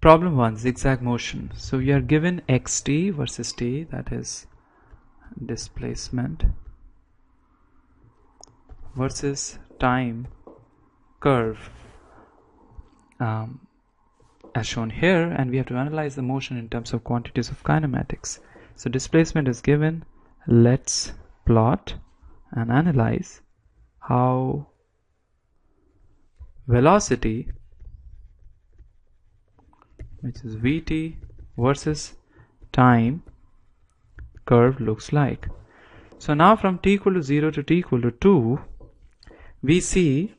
Problem 1, zigzag motion. So we are given xt versus t, that is displacement, versus time curve as shown here, and we have to analyze the motion in terms of quantities of kinematics. So displacement is given. Let's plot and analyze how velocity, which is vt, versus time curve looks like. So now from t equal to 0 to t equal to 2, we see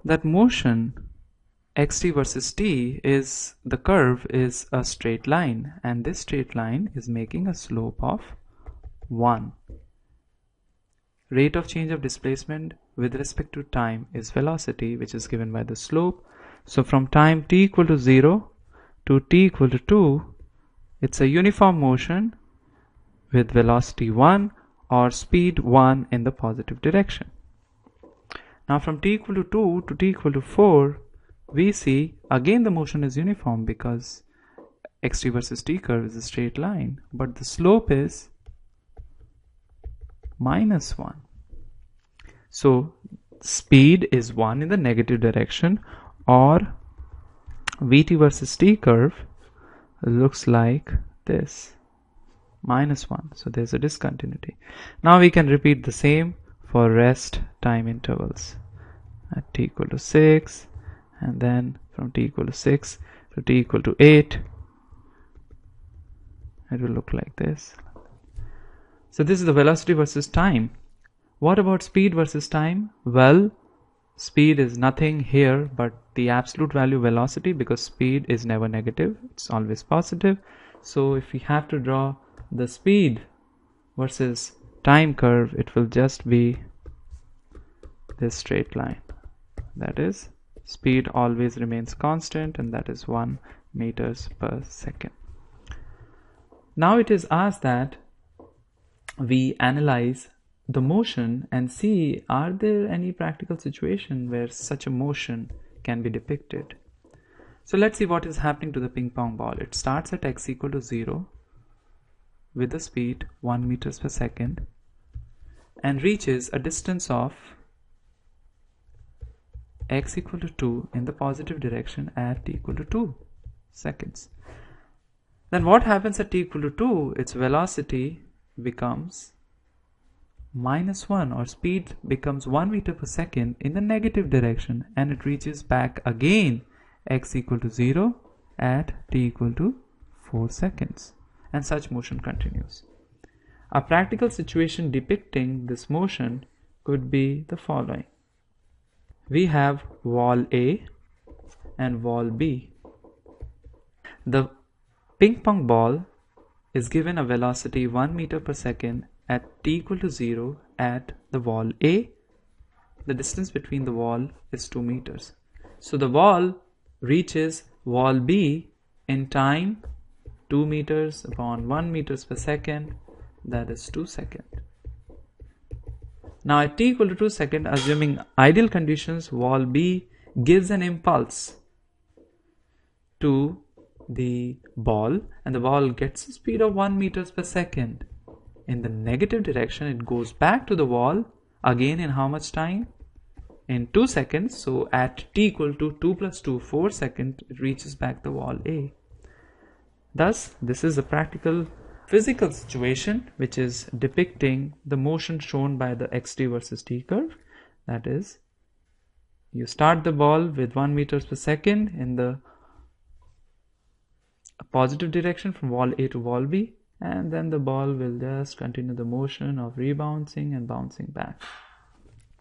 that motion xt versus t is, the curve is a straight line, and this straight line is making a slope of 1. Rate of change of displacement with respect to time is velocity, which is given by the slope. So from time t equal to 0 to t equal to 2, it's a uniform motion with velocity 1 or speed 1 in the positive direction. Now from t equal to 2 to t equal to 4, we see again the motion is uniform because xt versus t curve is a straight line, but the slope is -1. So speed is 1 in the negative direction, or vt versus t curve looks like this, -1. So there's a discontinuity. Now we can repeat the same for rest time intervals at t equal to 6, and then from t equal to 6 to t equal to 8, it will look like this. So this is the velocity versus time. What about speed versus time? Well, speed is nothing here but the absolute value velocity, because speed is never negative, it's always positive. So if we have to draw the speed versus time curve, it will just be this straight line. That is, speed always remains constant, and that is 1 meters per second. Now it is asked that we analyze the motion and see, are there any practical situation where such a motion can be depicted. So let's see what is happening to the ping pong ball. It starts at x equal to 0 with a speed 1 meters per second and reaches a distance of x equal to 2 in the positive direction at t equal to 2 seconds. Then what happens at t equal to 2? Its velocity becomes -1, or speed becomes 1 meter per second in the negative direction, and it reaches back again x equal to 0 at t equal to 4 seconds, and such motion continues. A practical situation depicting this motion could be the following. We have wall A and wall B. The ping pong ball is given a velocity 1 meter per second at t equal to 0 at the wall A. The distance between the wall is 2 meters. So the ball reaches wall B in time 2 meters upon 1 meters per second, that is 2 seconds. Now at t equal to 2 seconds, assuming ideal conditions, wall B gives an impulse to the ball, and the ball gets a speed of 1 meters per second. In the negative direction, it goes back to the wall again in how much time? In 2 seconds. So at t equal to 2 plus 2, 4 seconds, it reaches back the wall A. Thus, this is a practical physical situation which is depicting the motion shown by the xt versus t curve. That is, you start the ball with 1 meters per second in the positive direction from wall A to wall B, and then the ball will just continue the motion of rebouncing and bouncing back.